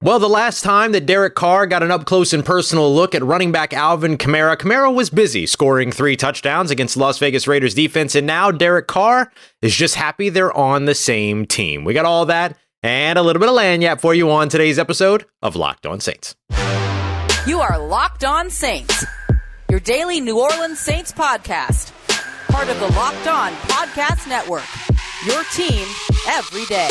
Well, the last time that Derek Carr got an up-close and personal look at running back Alvin Kamara was busy scoring 3 touchdowns against Las Vegas Raiders defense, and now Derek Carr is just happy they're on the same team. We got all that and a little bit of lanyap for you on today's episode of Locked On Saints. You are Locked On Saints, your daily New Orleans Saints podcast, part of the Locked On Podcast Network, your team every day.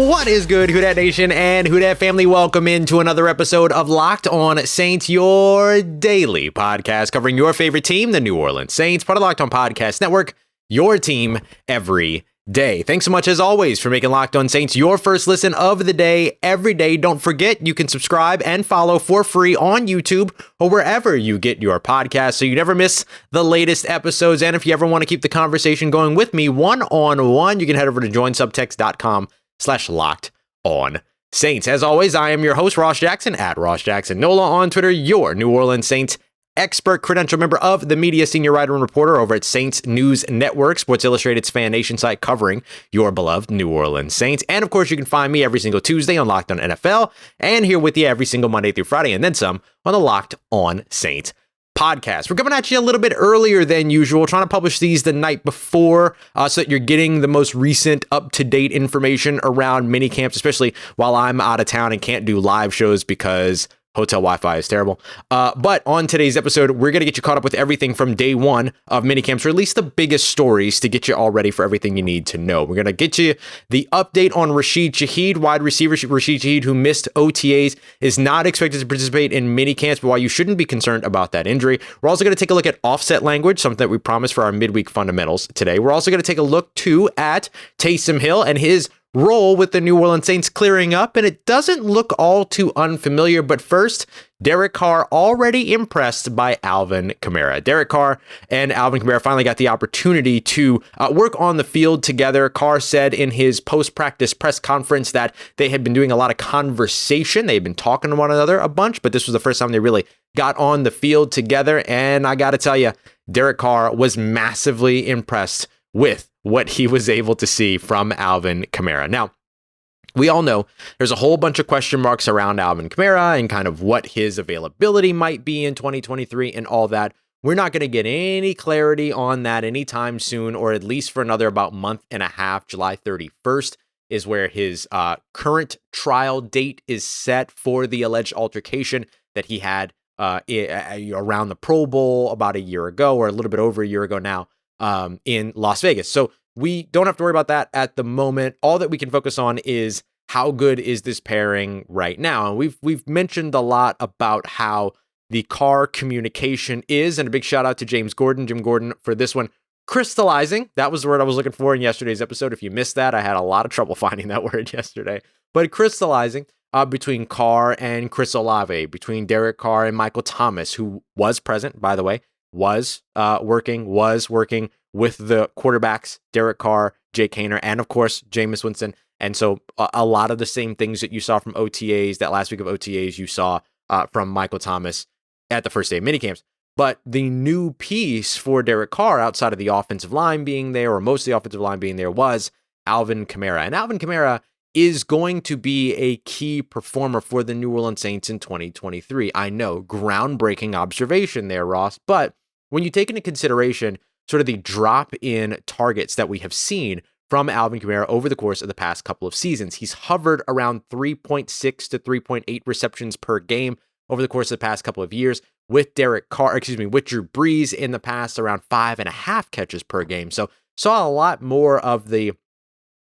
What is good, Who Dat Nation and Who Dat family? Welcome into another episode of Locked On Saints, your daily podcast covering your favorite team, the New Orleans Saints, part of the Locked On Podcast Network, your team every day. Thanks so much, as always, for making Locked On Saints your first listen of the day every day. Don't forget, you can subscribe and follow for free on YouTube or wherever you get your podcasts so you never miss the latest episodes. And if you ever want to keep the conversation going with me one-on-one, you can head over to joinsubtext.com/LockedOnSaints. As always, I am your host, Ross Jackson, at Ross Jackson Nola on Twitter, your New Orleans Saints expert, credential member of the media, senior writer and reporter over at Saints News Network, Sports Illustrated's Fan Nation site covering your beloved New Orleans Saints. And of course, you can find me every single Tuesday on Locked On NFL and here with you every single Monday through Friday and then some on the Locked On Saints podcast. We're coming at you a little bit earlier than usual, trying to publish these the night before so that you're getting the most recent up-to-date information around minicamps, especially while I'm out of town and can't do live shows because hotel Wi-Fi is terrible. But on today's episode, we're going to get you caught up with everything from day one of minicamps, or at least the biggest stories to get you all ready for everything you need to know. We're going to get you the update on Rashid Shaheed, wide receiver Rashid Shaheed, who missed OTAs, is not expected to participate in minicamps, but why you shouldn't be concerned about that injury. We're also going to take a look at offset language, something that we promised for our midweek fundamentals today. We're also going to take a look, too, at Taysom Hill and his role with the New Orleans Saints clearing up, and it doesn't look all too unfamiliar. But first, Derek Carr already impressed by Alvin Kamara. Derek Carr and Alvin Kamara finally got the opportunity to work on the field together. Carr said in his post-practice press conference that they had been doing a lot of conversation. They had been talking to one another a bunch, but this was the first time they really got on the field together. And I got to tell you, Derek Carr was massively impressed with what he was able to see from Alvin Kamara. Now, we all know there's a whole bunch of question marks around Alvin Kamara and kind of what his availability might be in 2023 and all that. We're not going to get any clarity on that anytime soon, or at least for another about month and a half. July 31st is where his current trial date is set for the alleged altercation that he had around the Pro Bowl about a year ago, or a little bit over a year ago now, in Las Vegas. So we don't have to worry about that at the moment. All that we can focus on is how good is this pairing right now. And we've mentioned a lot about how the Carr communication is, and a big shout out to Jim Gordon, for this one. Crystallizing, that was the word I was looking for in yesterday's episode. If you missed that, I had a lot of trouble finding that word yesterday. But crystallizing between Carr and Chris Olave, between Derek Carr and Michael Thomas, who was present, by the way, was working with the quarterbacks, Derek Carr, Jake Haener, and of course, Jameis Winston. And so a lot of the same things that you saw from OTAs, that last week of OTAs, you saw from Michael Thomas at the first day of minicamps. But the new piece for Derek Carr, outside of the offensive line being there, or most of the offensive line being there, was Alvin Kamara. And Alvin Kamara is going to be a key performer for the New Orleans Saints in 2023. I know, groundbreaking observation there, Ross, but when you take into consideration sort of the drop in targets that we have seen from Alvin Kamara over the course of the past couple of seasons, he's hovered around 3.6 to 3.8 receptions per game over the course of the past couple of years, with Drew Brees in the past around 5.5 catches per game. So saw a lot more of the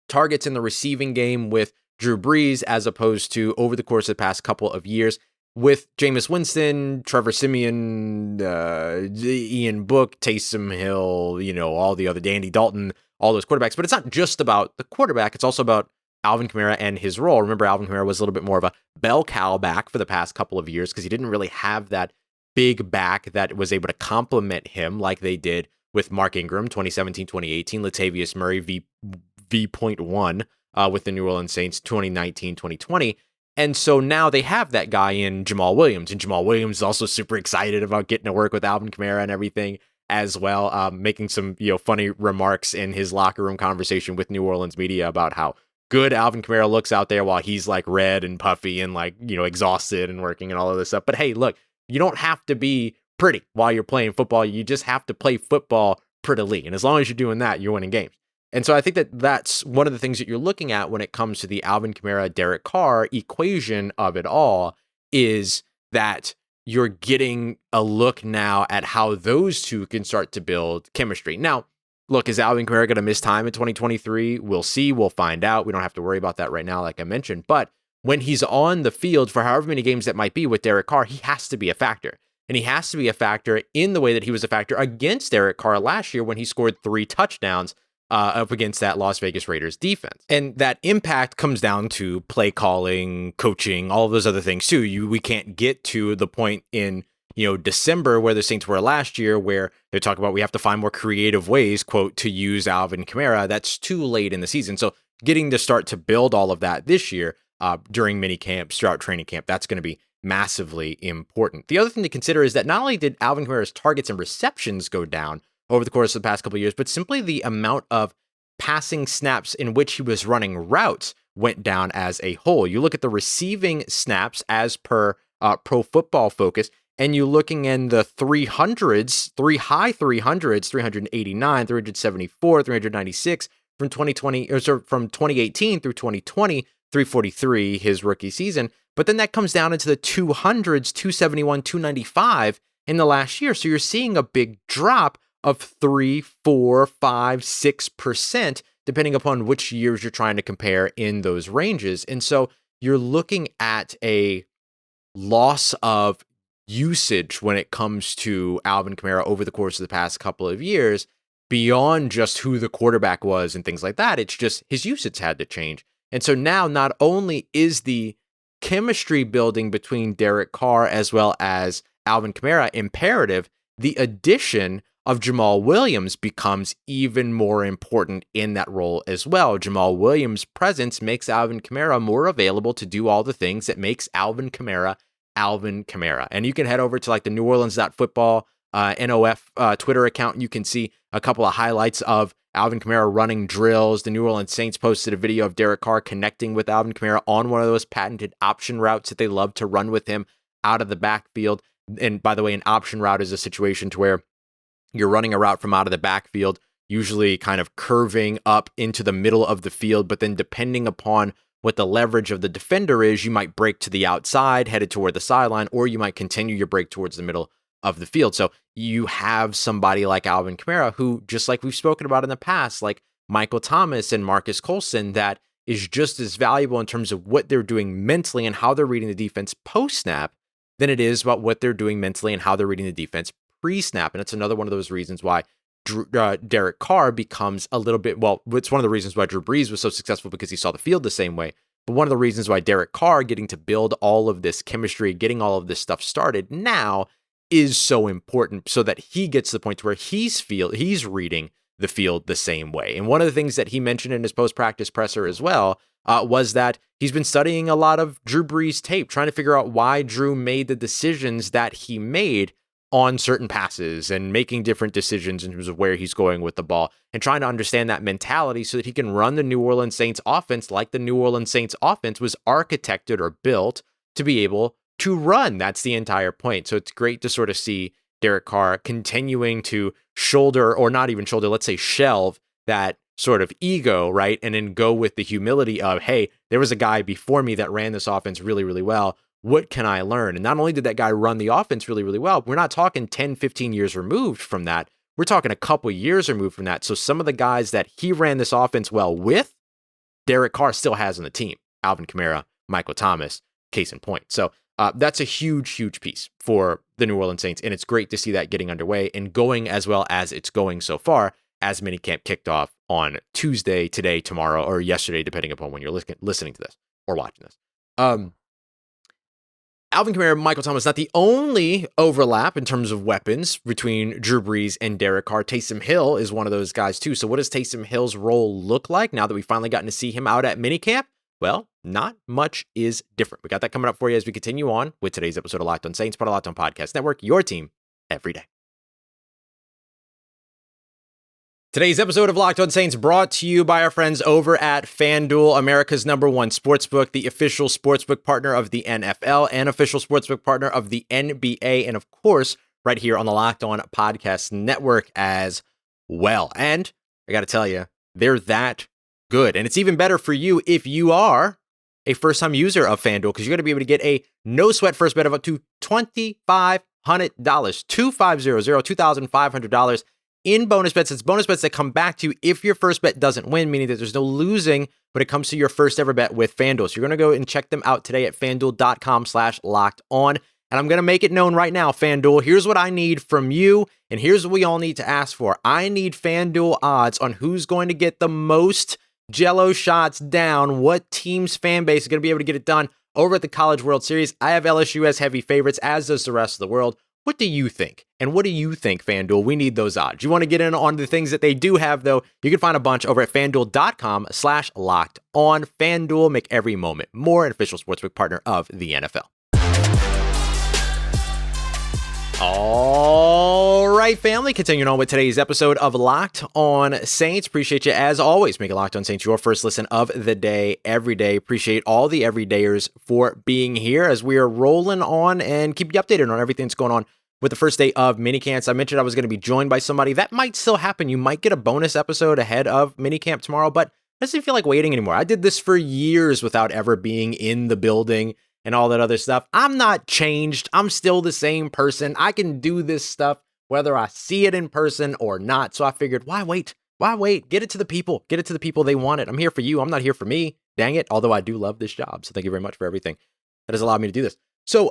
targets in the receiving game with Drew Brees as opposed to over the course of the past couple of years with Jameis Winston, Trevor Siemian, Ian Book, Taysom Hill, all the other, Dandy Dalton, all those quarterbacks. But it's not just about the quarterback. It's also about Alvin Kamara and his role. Remember, Alvin Kamara was a little bit more of a bell cow back for the past couple of years because he didn't really have that big back that was able to complement him like they did with Mark Ingram, 2017, 2018, Latavius Murray, V.1 with the New Orleans Saints, 2019, 2020. And so now they have that guy in Jamaal Williams, and Jamaal Williams is also super excited about getting to work with Alvin Kamara and everything as well, making some funny remarks in his locker room conversation with New Orleans media about how good Alvin Kamara looks out there while he's like red and puffy and like exhausted and working and all of this stuff. But hey, look, you don't have to be pretty while you're playing football. You just have to play football prettily, and as long as you're doing that, you're winning games. And so I think that that's one of the things that you're looking at when it comes to the Alvin Kamara, Derek Carr equation of it all, is that you're getting a look now at how those two can start to build chemistry. Now, look, is Alvin Kamara going to miss time in 2023? We'll see. We'll find out. We don't have to worry about that right now, like I mentioned. But when he's on the field for however many games that might be with Derek Carr, he has to be a factor. And he has to be a factor in the way that he was a factor against Derek Carr last year when he scored 3 touchdowns up against that Las Vegas Raiders defense. And that impact comes down to play calling, coaching, all of those other things too. We can't get to the point in December where the Saints were last year where they talk about we have to find more creative ways, quote, to use Alvin Kamara. That's too late in the season. So getting to start to build all of that this year during minicamp, throughout training camp, that's going to be massively important. The other thing to consider is that not only did Alvin Kamara's targets and receptions go down over the course of the past couple of years, but simply the amount of passing snaps in which he was running routes went down as a whole. You look at the receiving snaps as per Pro Football Focus, and you're looking in the 300s, high 300s, 389, 374, 396 from 2018 through 2020, 343 his rookie season. But then that comes down into the 200s, 271, 295 in the last year. So you're seeing a big drop of 3, 4, 5, 6%, depending upon which years you're trying to compare in those ranges. And so you're looking at a loss of usage when it comes to Alvin Kamara over the course of the past couple of years, beyond just who the quarterback was and things like that. It's just his usage had to change. And so now not only is the chemistry building between Derek Carr as well as Alvin Kamara imperative, the addition of Jamaal Williams becomes even more important in that role as well. Jamaal Williams' presence makes Alvin Kamara more available to do all the things that makes Alvin Kamara. And you can head over to like the New Orleans.football NOF Twitter account, and you can see a couple of highlights of Alvin Kamara running drills. The New Orleans Saints posted a video of Derek Carr connecting with Alvin Kamara on one of those patented option routes that they love to run with him out of the backfield. And by the way, an option route is a situation to where you're running a route from out of the backfield, usually kind of curving up into the middle of the field, but then depending upon what the leverage of the defender is, you might break to the outside, headed toward the sideline, or you might continue your break towards the middle of the field. So you have somebody like Alvin Kamara who, just like we've spoken about in the past, like Michael Thomas and Marcus Colson, that is just as valuable in terms of what they're doing mentally and how they're reading the defense post-snap than it is about what they're doing mentally and how they're reading the defense pre-snap. And it's another one of those reasons why Derek Carr becomes a little bit, well, it's one of the reasons why Drew Brees was so successful, because he saw the field the same way. But one of the reasons why Derek Carr getting to build all of this chemistry, getting all of this stuff started now is so important, so that he gets to the point where he's reading the field the same way. And one of the things that he mentioned in his post-practice presser as well was that he's been studying a lot of Drew Brees tape, trying to figure out why Drew made the decisions that he made on certain passes and making different decisions in terms of where he's going with the ball, and trying to understand that mentality so that he can run the New Orleans Saints offense like the New Orleans Saints offense was architected or built to be able to run. That's the entire point. So it's great to sort of see Derek Carr continuing to shoulder, or not even shoulder, let's say shelve that sort of ego, right? And then go with the humility of, hey, there was a guy before me that ran this offense really, really well. What can I learn? And not only did that guy run the offense really, really well, we're not talking 10, 15 years removed from that. We're talking a couple years removed from that. So some of the guys that he ran this offense well with, Derek Carr still has on the team. Alvin Kamara, Michael Thomas, case in point. So that's a huge, huge piece for the New Orleans Saints. And it's great to see that getting underway and going as well as it's going so far, as minicamp kicked off on Tuesday, today, tomorrow, or yesterday, depending upon when you're listening to this or watching this. Alvin Kamara, Michael Thomas, not the only overlap in terms of weapons between Drew Brees and Derek Carr. Taysom Hill is one of those guys too. So what does Taysom Hill's role look like now that we've finally gotten to see him out at minicamp? Well, not much is different. We got that coming up for you as we continue on with today's episode of Locked On Saints, part of Locked On Podcast Network, your team every day. Today's episode of Locked On Saints brought to you by our friends over at FanDuel, America's #1 sportsbook, the official sportsbook partner of the NFL and official sportsbook partner of the NBA, and of course, right here on the Locked On Podcast Network as well. And I got to tell you, they're that good. And it's even better for you if you are a first-time user of FanDuel, because you're going to be able to get a no-sweat first bet of up to $2,500, $2,500 in bonus bets. It's bonus bets that come back to you if your first bet doesn't win, meaning that there's no losing when it comes to your first ever bet with FanDuel. So you're going to go and check them out today at FanDuel.com/lockedon. And I'm going to make it known right now, FanDuel, here's what I need from you, and here's what we all need to ask for. I need FanDuel odds on who's going to get the most Jello shots down, what team's fan base is going to be able to get it done over at the College World Series. I have LSU as heavy favorites, as does the rest of the world. What do you think? And what do you think, FanDuel? We need those odds. You want to get in on the things that they do have, though? You can find a bunch over at FanDuel.com/lockedon. FanDuel, make every moment more, an official sportsbook partner of the NFL. All right, family, continuing on with today's episode of Locked On Saints. Appreciate you, as always, making Locked On Saints your first listen of the day, every day. Appreciate all the everydayers for being here as we are rolling on and keep you updated on everything that's going on with the first day of minicamps. I mentioned I was going to be joined by somebody. That might still happen. You might get a bonus episode ahead of minicamp tomorrow, but it doesn't feel like waiting anymore. I did this for years without ever being in the building and all that other stuff. I'm not changed. I'm still the same person. I can do this stuff whether I see it in person or not. So I figured, why wait? Why wait? Get it to the people. Get it to the people. They want it. I'm here for you. I'm not here for me. Dang it. Although I do love this job. So thank you very much for everything that has allowed me to do this. So,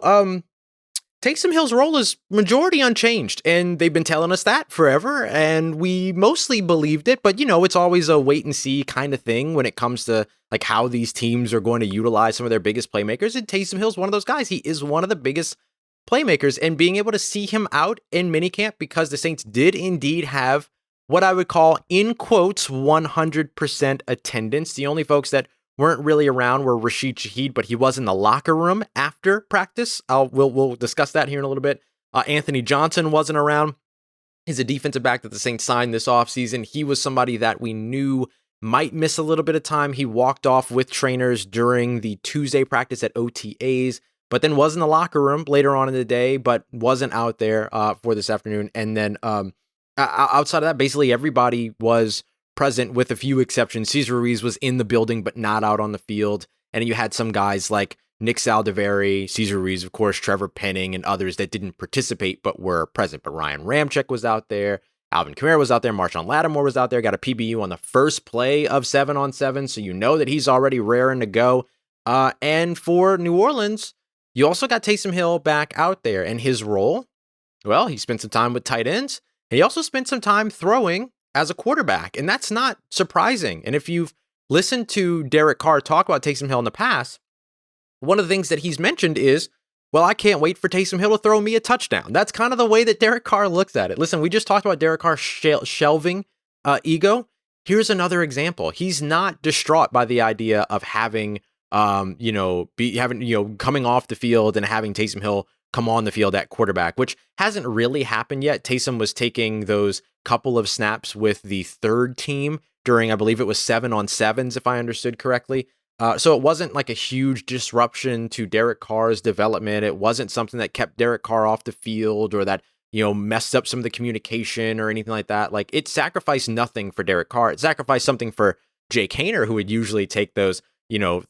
Taysom Hill's role is majority unchanged, and they've been telling us that forever, and we mostly believed it, but, you know, it's always a wait-and-see kind of thing when it comes to, like, how these teams are going to utilize some of their biggest playmakers, and Taysom Hill's one of those guys. He is one of the biggest playmakers, and being able to see him out in minicamp, because the Saints did indeed have what I would call, in quotes, 100% attendance. The only folks that weren't really around were Rashid Shaheed, but he was in the locker room after practice. We'll discuss that here in a little bit. Anthony Johnson wasn't around. He's a defensive back that the Saints signed this offseason. He was somebody that we knew might miss a little bit of time. He walked off with trainers during the Tuesday practice at OTAs, but then was in the locker room later on in the day, but wasn't out there for this afternoon. And then outside of that, basically everybody was present with a few exceptions. Cesar Ruiz was in the building, but not out on the field. And you had some guys like Nick Saldiveri, Cesar Ruiz, of course, Trevor Penning, and others that didn't participate, but were present. But Ryan Ramczyk was out there. Alvin Kamara was out there. Marshawn Lattimore was out there. Got a PBU on the first play of 7-on-7. So you know that he's already raring to go. And for New Orleans, you also got Taysom Hill back out there. And his role, well, he spent some time with tight ends. He also spent some time throwing as a quarterback, and that's not surprising. And if you've listened to Derek Carr talk about Taysom Hill in the past, one of the things that he's mentioned is, well, I can't wait for Taysom Hill to throw me a touchdown. That's kind of the way that Derek Carr looks at it. Listen, we just talked about Derek Carr shelving ego. Here's another example. He's not distraught by the idea of having, coming off the field and having Taysom Hill come on the field at quarterback, which hasn't really happened yet. Taysom was taking those couple of snaps with the third team during, I believe it was 7-on-7s, if I understood correctly. So it wasn't like a huge disruption to Derek Carr's development. It wasn't something that kept Derek Carr off the field or that, messed up some of the communication or anything like that. Like, it sacrificed nothing for Derek Carr. It sacrificed something for Jake Haener, who would usually take those,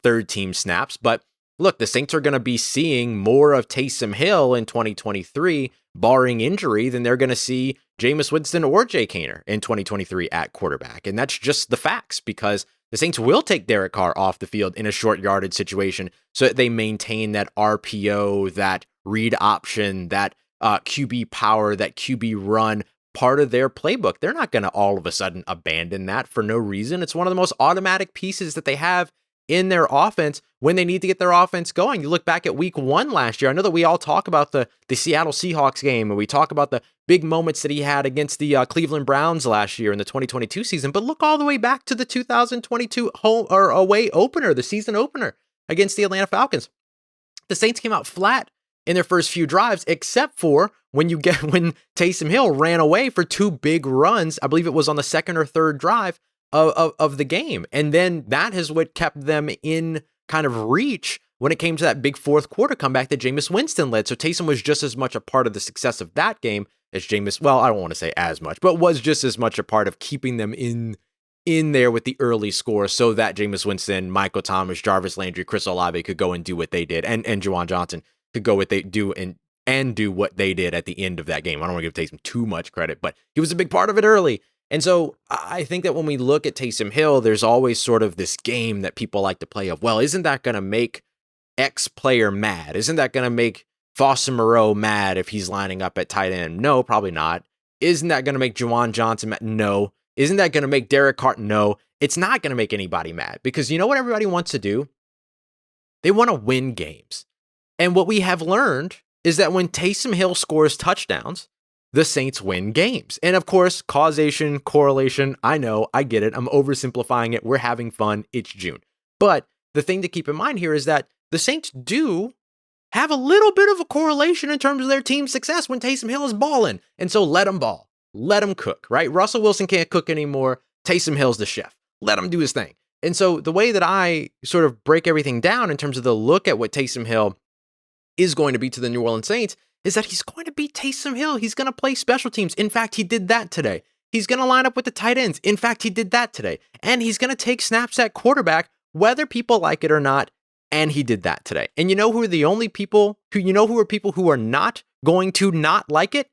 third team snaps. But look, the Saints are going to be seeing more of Taysom Hill in 2023, barring injury, than they're going to see Jameis Winston or Jake Haener in 2023 at quarterback. And that's just the facts, because the Saints will take Derek Carr off the field in a short yardage situation so that they maintain that RPO, that read option, that QB power, that QB run part of their playbook. They're not going to all of a sudden abandon that for no reason. It's one of the most automatic pieces that they have in their offense when they need to get their offense going. You look back at week 1 last year. I know that we all talk about the Seattle Seahawks game, and we talk about the big moments that he had against the Cleveland Browns last year in the 2022 season, but look all the way back to the 2022 home or away opener, the season opener against the Atlanta Falcons. The Saints came out flat in their first few drives, except for when Taysom Hill ran away for 2 big runs. I believe it was on the second or third drive of the game. And then that is what kept them in kind of reach when it came to that big fourth quarter comeback that Jameis Winston led. So Taysom was just as much a part of the success of that game as Jameis. Well, I don't want to say as much, but was just as much a part of keeping them in there with the early score so that Jameis Winston, Michael Thomas, Jarvis Landry, Chris Olave could go and do what they did. And Juwan Johnson could go what they do and do what they did at the end of that game. I don't want to give Taysom too much credit, but he was a big part of it early. And so I think that when we look at Taysom Hill, there's always sort of this game that people like to play of, well, isn't that going to make X player mad? Isn't that going to make Foster Moreau mad if he's lining up at tight end? No, probably not. Isn't that going to make Juwan Johnson mad? No. Isn't that going to make Derek Carr? No. It's not going to make anybody mad, because you know what everybody wants to do? They want to win games. And what we have learned is that when Taysom Hill scores touchdowns, the Saints win games. And of course, causation, correlation, I know, I get it. I'm oversimplifying it. We're having fun. It's June. But the thing to keep in mind here is that the Saints do have a little bit of a correlation in terms of their team's success when Taysom Hill is balling. And so let him ball. Let him cook, right? Russell Wilson can't cook anymore. Taysom Hill's the chef. Let him do his thing. And so the way that I sort of break everything down in terms of the look at what Taysom Hill is going to be to the New Orleans Saints is that he's going to be Taysom Hill. He's going to play special teams. In fact, he did that today. He's going to line up with the tight ends. In fact, he did that today. And he's going to take snaps at quarterback, whether people like it or not. And he did that today. And you know who are the only people who are not going to not like it?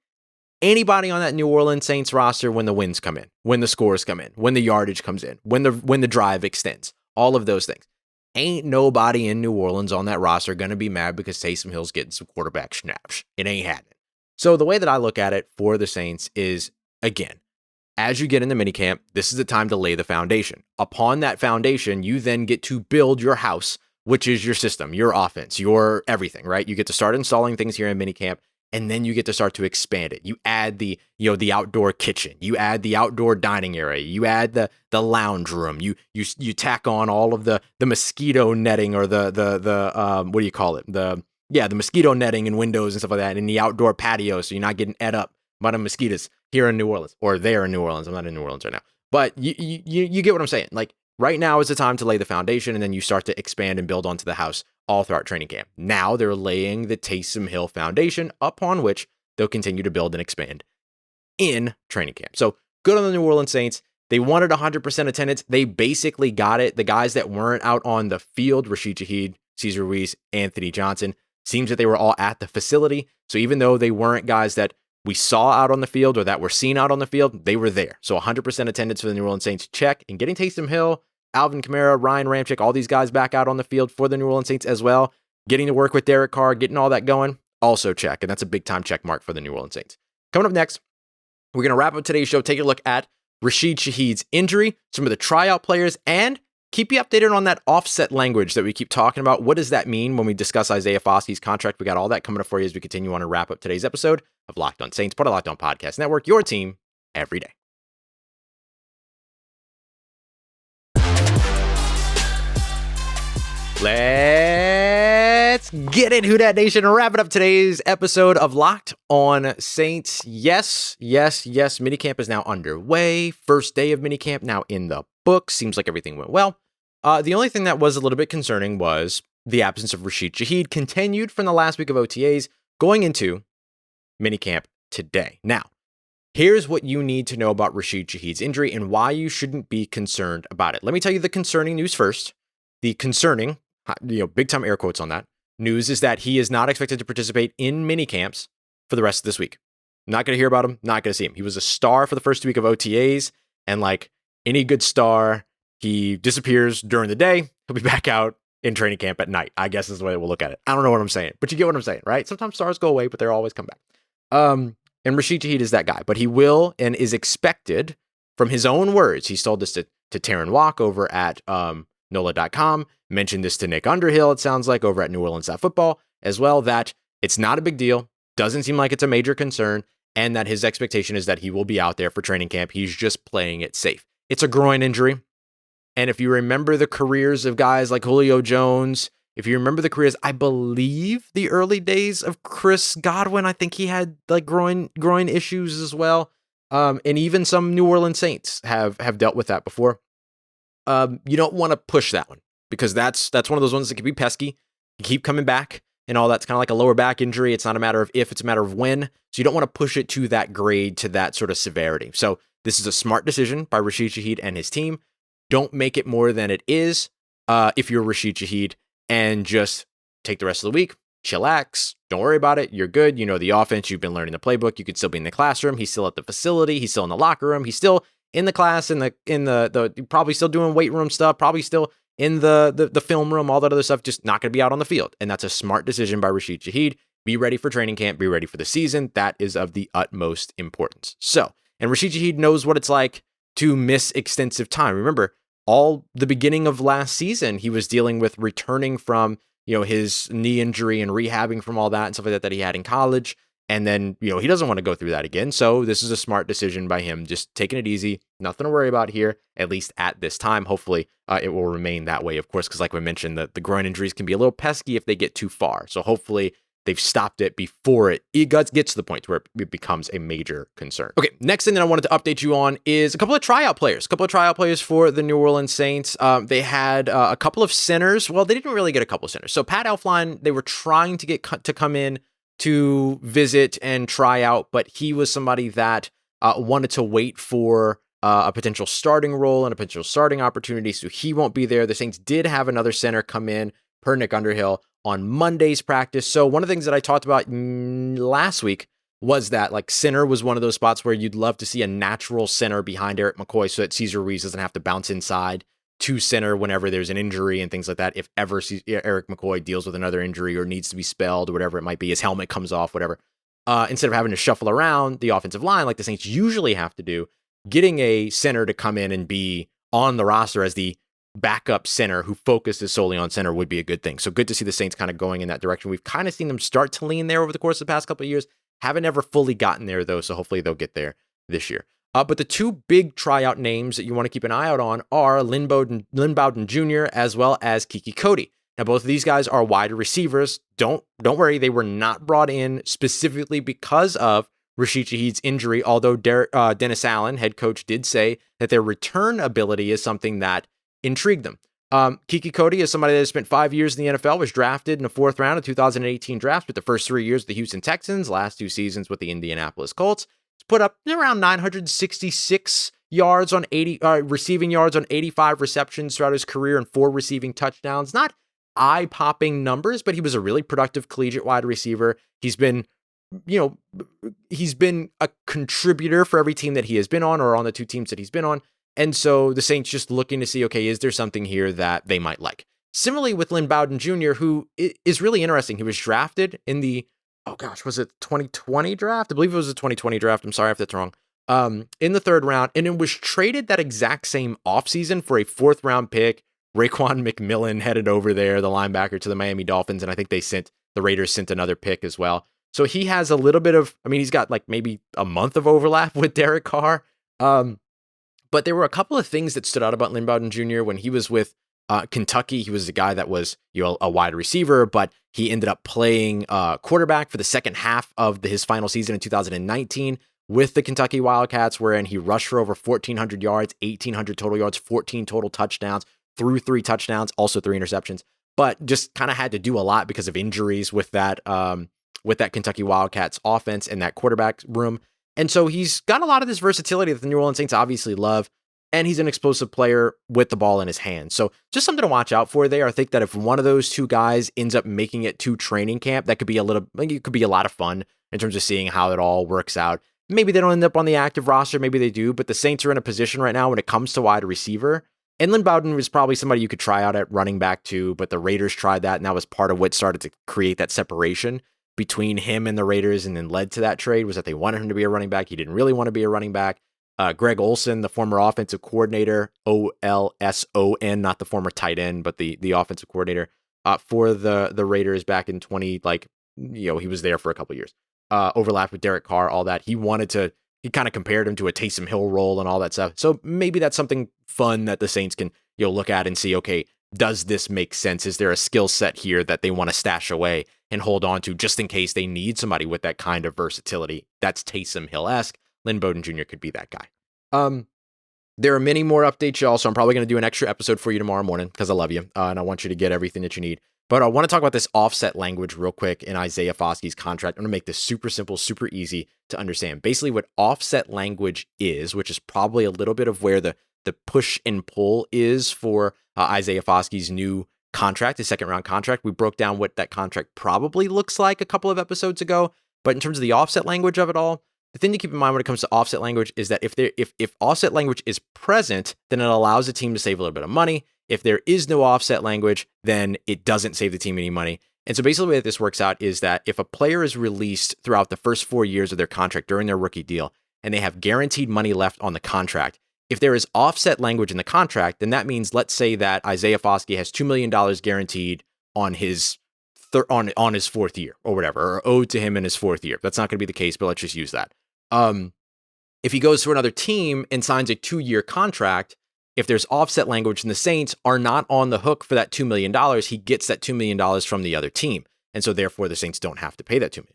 Anybody on that New Orleans Saints roster when the wins come in, when the scores come in, when the yardage comes in, when the drive extends, all of those things. Ain't nobody in New Orleans on that roster going to be mad because Taysom Hill's getting some quarterback snaps. It ain't happening. So the way that I look at it for the Saints is, again, as you get into minicamp, this is the time to lay the foundation. Upon that foundation, you then get to build your house, which is your system, your offense, your everything, right? You get to start installing things here in minicamp, and then you get to start to expand it. You add the outdoor kitchen, you add the outdoor dining area, you add the lounge room, you tack on all of the mosquito netting or the what do you call it? The mosquito netting and windows and stuff like that in the outdoor patio, so you're not getting ate up by the mosquitoes here in New Orleans, or there in New Orleans. I'm not in New Orleans right now, but you get what I'm saying. Like, right now is the time to lay the foundation, and then you start to expand and build onto the house all throughout training camp. Now they're laying the Taysom Hill foundation upon which they'll continue to build and expand in training camp. So good on the New Orleans Saints. They wanted 100% attendance. They basically got it. The guys that weren't out on the field, Rashid Shaheed, Cesar Ruiz, Anthony Johnson, seems that they were all at the facility. So even though they weren't guys that we saw out on the field or that were seen out on the field, they were there. So 100% attendance for the New Orleans Saints, check. And getting Taysom Hill, Alvin Kamara, Ryan Ramczyk, all these guys back out on the field for the New Orleans Saints as well. Getting to work with Derek Carr, getting all that going, also check. And that's a big time check mark for the New Orleans Saints. Coming up next, we're going to wrap up today's show, take a look at Rashid Shaheed's injury, some of the tryout players, and keep you updated on that offset language that we keep talking about. What does that mean when we discuss Isaiah Foskey's contract? We got all that coming up for you as we continue on to wrap up today's episode of Locked On Saints, part of Locked On Podcast Network, your team every day. Let's get it, Who Dat Nation, and wrap it up today's episode of Locked On Saints. Yes, minicamp is now underway. First day of minicamp now in the books. Seems like everything went well. The only thing that was a little bit concerning was the absence of Rashid Shaheed, continued from the last week of OTAs going into minicamp today. Now, here's what you need to know about Rashid Shaheed's injury and why you shouldn't be concerned about it. Let me tell you the concerning news first. The concerning, big time air quotes on that, news is that he is not expected to participate in mini camps for the rest of this week. Not going to hear about him, not going to see him. He was a star for the first week of OTAs, and like any good star, he disappears during the day. He'll be back out in training camp at night, I guess is the way we'll look at it. I don't know what I'm saying, but you get what I'm saying, right? Sometimes stars go away, but they'll always come back. And Rashid Shaheed is that guy, but he will and is expected, from his own words, he's told this to Taryn Walk over at NOLA.com mentioned this to Nick Underhill, it sounds like, over at New Orleans Football as well, that it's not a big deal, doesn't seem like it's a major concern, and that his expectation is that he will be out there for training camp. He's just playing it safe. It's a groin injury. And if you remember the careers of guys like Julio Jones, if you remember the careers, I believe the early days of Chris Godwin, I think he had like groin issues as well. And even some New Orleans Saints have dealt with that before. You don't want to push that one because that's one of those ones that can be pesky. You keep coming back and all that's kind of like a lower back injury. It's not a matter of if, it's a matter of when. So you don't want to push it to that grade, to that sort of severity. So this is a smart decision by Rashid Shaheed and his team. Don't make it more than it is if you're Rashid Shaheed, and just take the rest of the week, chillax, don't worry about it, you're good, you know the offense, you've been learning the playbook, you could still be in the classroom, he's still at the facility, he's still in the locker room, he's still in the class, in the probably still doing weight room stuff, probably still in the film room, all that other stuff, just not going to be out on the field. And that's a smart decision by Rashid Shaheed. Be ready for training camp, be ready for the season. That is of the utmost importance. So, and Rashid Shaheed knows what it's like to miss extensive time. Remember, all the beginning of last season, he was dealing with returning from, his knee injury and rehabbing from all that and stuff like that he had in college. And then, he doesn't want to go through that again. So this is a smart decision by him, just taking it easy. Nothing to worry about here, at least at this time. Hopefully it will remain that way, of course, because like we mentioned, the groin injuries can be a little pesky if they get too far. So hopefully they've stopped it before it gets to the point where it becomes a major concern. Okay, next thing that I wanted to update you on is a couple of tryout players for the New Orleans Saints. They had a couple of centers. Well, they didn't really get a couple of centers. So Pat Elflein, they were trying to get to come in to visit and try out, but he was somebody that wanted to wait for a potential starting role and a potential starting opportunity, so he won't be there. The Saints did have another center come in, per Nick Underhill, on Monday's practice. So one of the things that I talked about last week was that like center was one of those spots where you'd love to see a natural center behind Eric McCoy so that Cesar Ruiz doesn't have to bounce inside to center whenever there's an injury and things like that. If ever Eric McCoy deals with another injury or needs to be spelled or whatever it might be, his helmet comes off, whatever. Instead of having to shuffle around the offensive line like the Saints usually have to do, getting a center to come in and be on the roster as the backup center who focuses solely on center would be a good thing. So good to see the Saints kind of going in that direction. We've kind of seen them start to lean there over the course of the past couple of years. Haven't ever fully gotten there though, so hopefully they'll get there this year. But the two big tryout names that you want to keep an eye out on are Lynn Bowden Jr. as well as Kiki Cody. Now, both of these guys are wide receivers. Don't worry, they were not brought in specifically because of Rashid Shaheed's injury, although Dennis Allen, head coach, did say that their return ability is something that intrigued them. Kiki Cody is somebody that has spent 5 years in the NFL, was drafted in the 4th round of 2018 draft, with the first 3 years with the Houston Texans, last 2 seasons with the Indianapolis Colts. He's put up around 966 yards on receiving yards on 85 receptions throughout his career and 4 receiving touchdowns. Not eye-popping numbers, but he was a really productive collegiate wide receiver. He's been a contributor for every team that he has been on or on the 2 teams that he's been on. And so the Saints just looking to see, okay, is there something here that they might like? Similarly with Lynn Bowden Jr., who is really interesting. He was drafted in the, was it 2020 draft? I believe it was the 2020 draft. I'm sorry if that's wrong. In the 3rd round, and it was traded that exact same offseason for a 4th round pick. Raekwon McMillan headed over there, the linebacker, to the Miami Dolphins, and I think the Raiders sent another pick as well. So he has a little bit of, he's got like maybe a month of overlap with Derek Carr. But there were a couple of things that stood out about Lynn Bowden Jr. when he was with Kentucky. He was a guy that was a wide receiver, but he ended up playing quarterback for the second half of his final season in 2019 with the Kentucky Wildcats, wherein he rushed for over 1,400 yards, 1,800 total yards, 14 total touchdowns, threw 3 touchdowns, also 3 interceptions, but just kind of had to do a lot because of injuries with that Kentucky Wildcats offense and that quarterback room. And so he's got a lot of this versatility that the New Orleans Saints obviously love, and he's an explosive player with the ball in his hands. So just something to watch out for there. I think that if one of those 2 guys ends up making it to training camp, it could be a lot of fun in terms of seeing how it all works out. Maybe they don't end up on the active roster, maybe they do, but the Saints are in a position right now when it comes to wide receiver. And Lynn Bowden was probably somebody you could try out at running back too, but the Raiders tried that, and that was part of what started to create that separation between him and the Raiders, and then led to that trade, was that they wanted him to be a running back. He didn't really want to be a running back. Greg Olson, the former offensive coordinator, Olson, not the former tight end, but the offensive coordinator for the Raiders back in he was there for a couple years. Overlapped with Derek Carr, all that. He kind of compared him to a Taysom Hill role and all that stuff. So maybe that's something fun that the Saints can look at and see, okay, does this make sense? Is there a skill set here that they want to stash away and hold on to just in case they need somebody with that kind of versatility? That's Taysom Hill-esque. Lynn Bowden Jr. could be that guy. There are many more updates, y'all, so I'm probably going to do an extra episode for you tomorrow morning because I love you and I want you to get everything that you need. But I want to talk about this offset language real quick in Isaiah Foskey's contract. I'm going to make this super simple, super easy to understand. Basically, what offset language is, which is probably a little bit of where the push and pull is for Isaiah Foskey's new contract, his second round contract. We broke down what that contract probably looks like a couple of episodes ago. But in terms of the offset language of it all, the thing to keep in mind when it comes to offset language is that if offset language is present, then it allows the team to save a little bit of money. If there is no offset language, then it doesn't save the team any money. And so basically the way that this works out is that if a player is released throughout the first 4 years of their contract during their rookie deal, and they have guaranteed money left on the contract, if there is offset language in the contract, then that means, let's say that Isaiah Foskey has $2 million guaranteed on his on his fourth year or whatever, or owed to him in his fourth year. That's not going to be the case, but let's just use that. If he goes to another team and signs a 2-year contract, if there's offset language, and the Saints are not on the hook for that $2 million, he gets that $2 million from the other team. And so therefore the Saints don't have to pay that $2 million.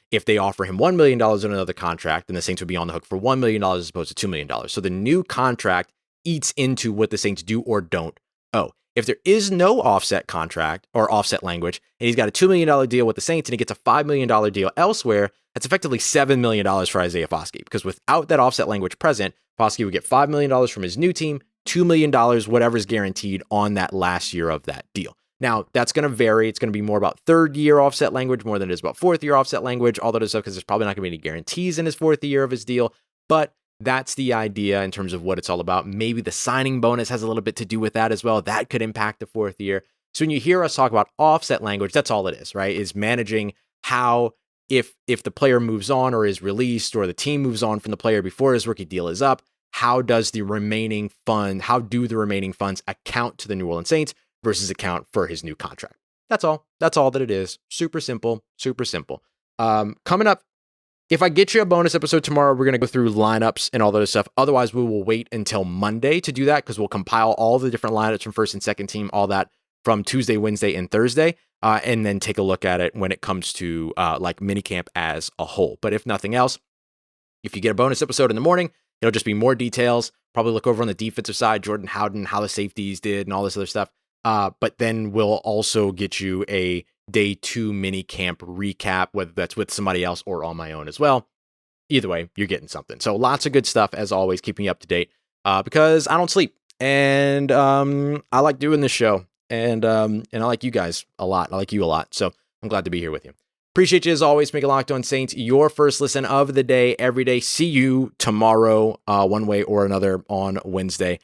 If they offer him $1 million in another contract, then the Saints would be on the hook for $1 million as opposed to $2 million. So the new contract eats into what the Saints do or don't owe. If there is no offset contract or offset language, and he's got a $2 million deal with the Saints and he gets a $5 million deal elsewhere, that's effectively $7 million for Isaiah Foskey. Because without that offset language present, Foskey would get $5 million from his new team, $2 million, whatever's guaranteed on that last year of that deal. Now, that's going to vary. It's going to be more about third-year offset language more than it is about fourth-year offset language, all that is stuff, because there's probably not going to be any guarantees in his fourth year of his deal. But that's the idea in terms of what it's all about. Maybe the signing bonus has a little bit to do with that as well. That could impact the fourth year. So when you hear us talk about offset language, that's all it is, right? Is managing how if the player moves on or is released or the team moves on from the player before his rookie deal is up, how do the remaining funds account to the New Orleans Saints versus account for his new contract? That's all. That's all that it is. Super simple, super simple. Coming up, if I get you a bonus episode tomorrow, we're going to go through lineups and all that stuff. Otherwise, we will wait until Monday to do that because we'll compile all the different lineups from first and second team, all that from Tuesday, Wednesday, and Thursday, and then take a look at it when it comes to like minicamp as a whole. But if nothing else, if you get a bonus episode in the morning, it'll just be more details. Probably look over on the defensive side, Jordan Howden, how the safeties did, and all this other stuff. But then we'll also get you a day 2 mini camp recap, whether that's with somebody else or on my own as well. Either way, you're getting something. So lots of good stuff, as always, keeping you up to date because I don't sleep. And I like doing this show. And I like you guys a lot. I like you a lot. So I'm glad to be here with you. Appreciate you as always. Make it Locked On Saints your first listen of the day every day. See you tomorrow, one way or another on Wednesday.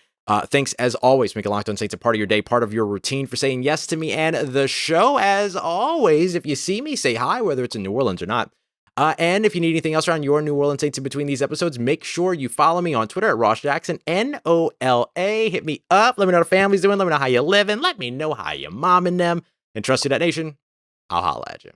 Thanks as always. Make it Locked On Saints a part of your day, part of your routine for saying yes to me and the show. As always, if you see me, say hi, whether it's in New Orleans or not. And if you need anything else around your New Orleans Saints in between these episodes, make sure you follow me on Twitter at Ross Jackson, NOLA. Hit me up. Let me know how the family's doing. Let me know how you're living. Let me know how you're momming them. And trust you, that nation. I'll holla at you.